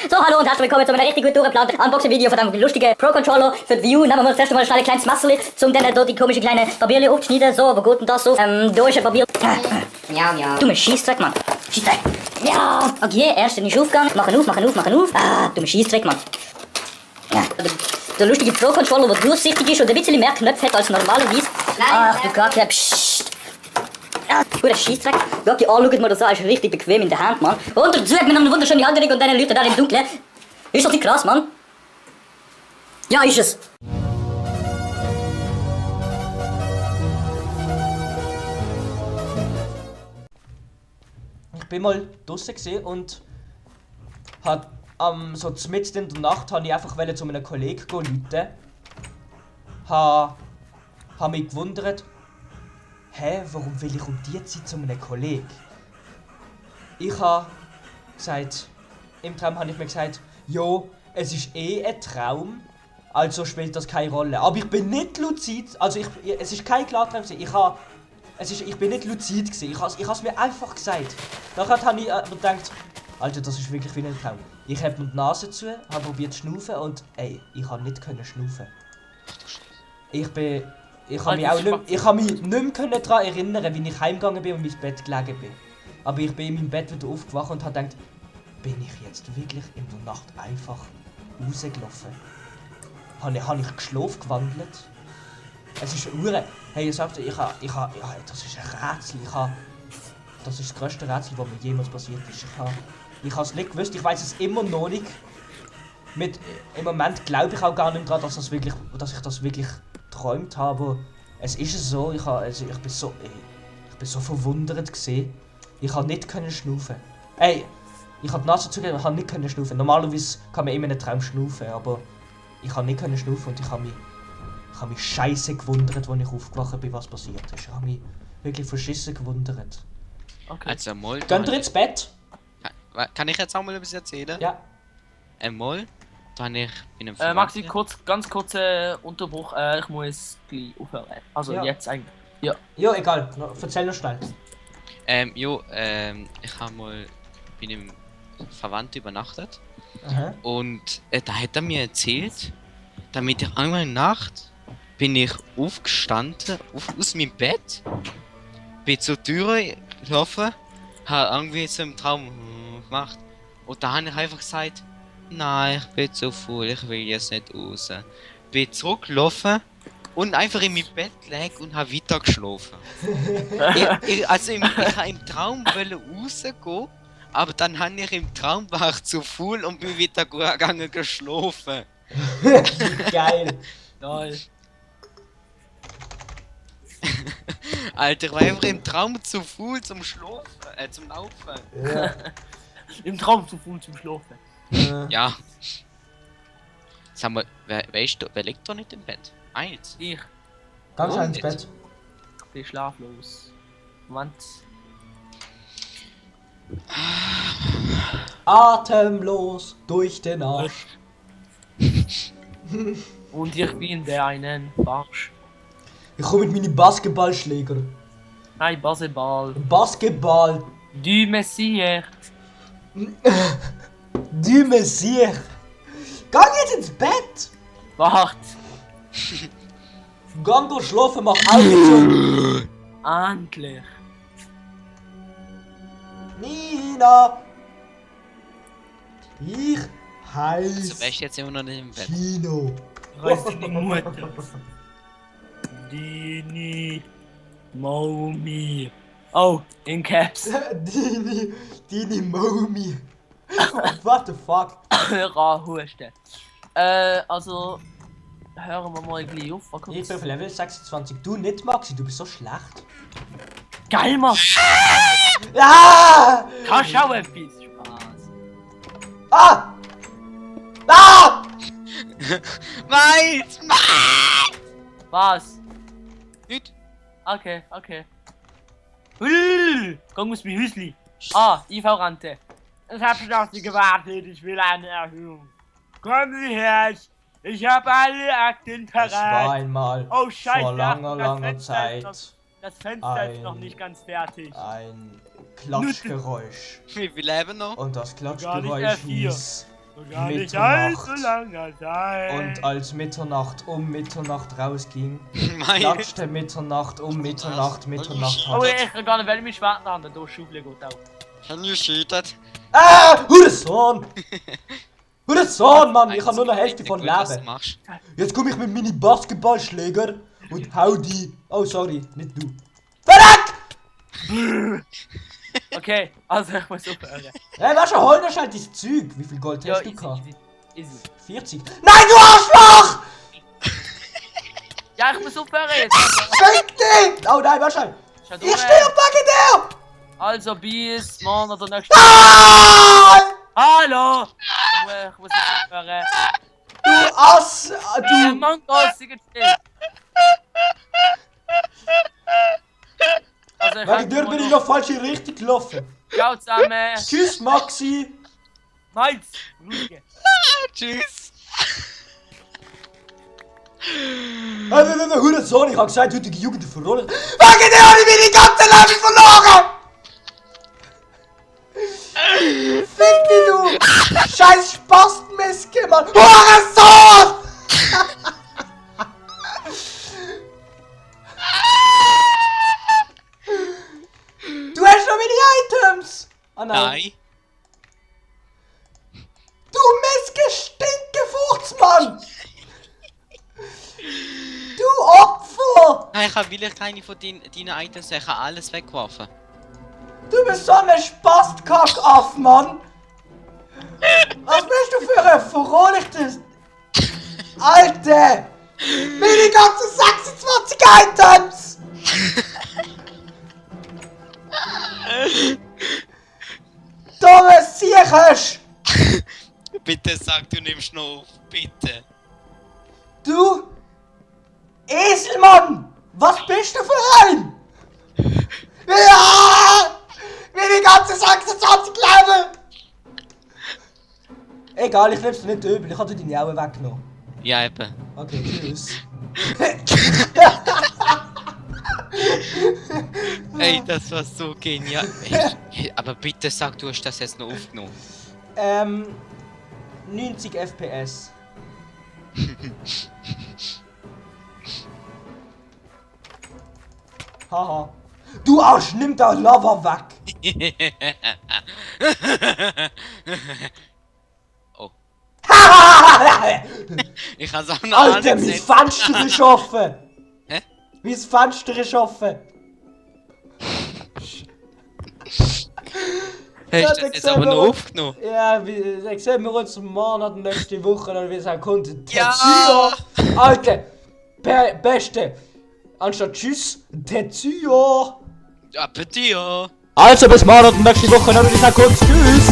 So, hallo und herzlich willkommen zu einem richtig gut durchgeplanten Unboxing-Video von einem lustigen Pro-Controller für die Wii U. Nehmen wir uns erst einmal schnell ein kleines Messerli, um dann hier die komische kleine Papierli aufzuschneiden. So, wo geht denn das so? Da ist ein Papier. Miau, miau. Du Scheissdreck, Mann. Scheissdreck. Ja. Okay, erst ist aufgegangen. Machen auf. Ah, du Scheissdreck, Mann. Ja. Der lustige Pro-Controller, der durchsichtig ist und ein bisschen mehr Knöpfe hat als normalerweise. Ach du Kacke, pssst. Ja, guter Scheissdreck. Schau die an, schaut mal das an, ist richtig bequem in der Hand, Mann. Und dazu hat man noch eine wunderschöne Halterung und dann Leute da im Dunkeln. Ist das nicht krass, Mann? Ja, ist es. Ich bin mal draussen gewesen und hat so mitten in der Nacht habe ich einfach zu einem Kollegen rufen. Habe mich gewundert, warum will ich um die Zeit zu einem Kollegen? Ich habe gesagt, im Traum habe ich mir gesagt, jo, es ist ein Traum, also spielt das keine Rolle. Aber ich bin nicht luzid, also es ist kein Klartraum gewesen. Ich bin nicht luzid gewesen. Ich habe es mir einfach gesagt. Nachher habe ich aber gedacht, Alter, das ist wirklich wie ein Traum. Ich habe mir die Nase zu, habe probiert zu schnaufen und ich konnte nicht schnaufen. Ich habe mich nicht mehr daran erinnern, wie ich heimgegangen bin und in mein Bett gelegen bin. Aber ich bin in meinem Bett wieder aufgewacht und habe gedacht, bin ich jetzt wirklich in der Nacht einfach rausgelaufen? Habe ich geschlafen gewandelt? Es ist eine hey, ich sagte, das ist ein Rätsel. Das ist das grösste Rätsel, was mir jemals passiert ist. Ich habe es nicht gewusst, ich weiß es immer noch nicht. Im Moment glaube ich auch gar nicht daran, dass ich das wirklich geträumt habe. Es ist so, ich bin so verwundert gewesen. Ich konnte nicht schnaufen. Ich habe die Nase zugegeben und habe nicht schnaufen. Normalerweise kann man immer in einem Traum schnaufen, aber ich konnte nicht schnaufen und ich habe mich scheiße gewundert, als ich aufgewacht bin, was passiert ist. Ich habe mich wirklich verschissen gewundert. Okay. Also mal. Geht ihr ins Bett? Kann ich jetzt auch mal etwas erzählen? Ja. Einmal, da habe ich in einem Maxi, ganz kurzer Unterbruch. Ich muss gleich aufhören. Also ja. Jetzt eigentlich. Ja. Ja, egal. Erzähl noch schnell. Ich habe mal bei einem Verwandten übernachtet. Aha. Und da hat er mir erzählt, damit ich einmal in der Nacht bin ich aufgestanden, aus meinem Bett, bin zur Tür gelaufen, habe irgendwie so im Traum gemacht. Und da habe ich einfach gesagt, nein, ich bin zu faul, ich will jetzt nicht raus. Bin zurückgelaufen und einfach in meinem Bett gelegen und habe weiter geschlafen. ich wollte im Traum rausgehen, aber dann habe ich im Traum war ich zu faul und bin wieder gegangen geschlafen. Geil. Geil. Alter, ich war einfach im Traum zu faul zum Schlafen, zum Laufen. Ja. Im Traum zu faul zum Schlafen. Ja. Sag mal, wer liegt da nicht im Bett? Eins. Ich Ganz schnell ins Bett. bin schlaflos. Moment. Atemlos durch den Arsch. Und ich bin der einen Barsch. Ich komme mit meinen Basketballschläger. Nein, Basketball. Basketball. Du Messier. Du Messier. Geh jetzt ins Bett. Wart. Gang durch schlafen, mach Augen zu. Endlich. Nina. Ich heiße So wärst du jetzt immer noch nicht im Bett. Kino. Reiß die Mutter. Dini. Momi. Oh, in Caps. Dini Momi. What the fuck? Husten. Also. Hören wir mal gleich auf. Ich bin auf Level 26. Du nicht, Maxi, du bist so schlecht. Geil, Mann! Ah! Kannst du auch etwas? Spaß. Ah! Ah! Meins! Was? Nicht? Okay. Komm aus mein Häusli. IV-Rente. Ich hab schon auf Sie gewartet, ich will eine Erhöhung. Kommen Sie her, ich habe alle Akten Es war parat. einmal Oh Scheiße, vor langer das Fenster ist Zeit Das Fenster ist noch nicht ganz fertig. ein Klatschgeräusch. Wie viel leben noch? Und das Gar Klatschgeräusch nicht R4. hieß Und gar nicht Mitternacht. allzu langer Zeit. Und als Mitternacht um Mitternacht rausging, Meine. klatschte Mitternacht um Mitternacht Oh, ich kann gar nicht, weil ich mich schwarz haben, da Schubel gut auch. Can you shoot that? Hurensohn! Hurensohn, Mann! Ich habe nur noch Hälfte von Gut, was du Leben. machst. Jetzt komme ich mit meinem Basketballschläger und hau die. Oh, sorry, nicht du. Verreck! Okay, also ich muss aufhören. Hey, weißt du, hol dir schnell dein Zeug. Wie viel Gold Ja, hast du easy, gehabt? easy, easy. 40. Nein, du Arschloch! Ja, ich muss aufhören jetzt. Fick dich! Oh nein, warte schnell. Schau Ich durch. stehe wegen dir! Also bis morgen oder nächste Nein! Hallo! Ich muss jetzt aufhören. Du Ass! Du... Mann, Gott, sie geht still. Also Wegen dir bin ich noch falsch in Richtung gelaufen. Ciao zusammen. Tschüss, Maxi! Meins. Ruhige. Tschüss. Hurensohn, ich hab gesagt, heutige Jugend verloren. Wegen dir habe ich meine ganze Leben verloren! Fick dich, du! Scheiß Spastenmeske, Mann! Hurensohn! Du hast noch meine Items! Ah Nein. Du Missgestinkefurz, Mann! Du Opfer! Nein, ich habe wirklich keine von deinen Items, ich habe alles weggeworfen. Du bist so ein Spastkack-Aff, Mann! Was bist du für ein verrohlichtes... Alter! Meine ganzen 26 Items! Dummes Siechers! Bitte sag, du nimmst noch auf, bitte. Du... Eselmann! Was bist du für ein? Ja! Meine ganze 26 Leben! Egal, ich nehm's dir nicht übel, ich hatte deine Augen weggenommen. Ja, eben. Okay, tschüss. Ey, das war so genial. Ey, aber bitte sag, du hast das jetzt noch aufgenommen. 90 FPS. Haha. Du Arsch, nimm da Lava weg! Oh. Ich hab's auch noch Alter, mein angesetzt. Fenster ist offen! Hä? Mein Fenster ist offen! Hast du das jetzt aber noch aufgenommen? Ja, dann sehen wir uns morgen oder nächste Woche, oder wie es auch kommt. Ja! Tetsuya! Alter! Beste! Anstatt Tschüss, Tetsuya! Ja, bitte ja. Also bis morgen oder nächste Woche, oder wie es auch kommt. Tschüss!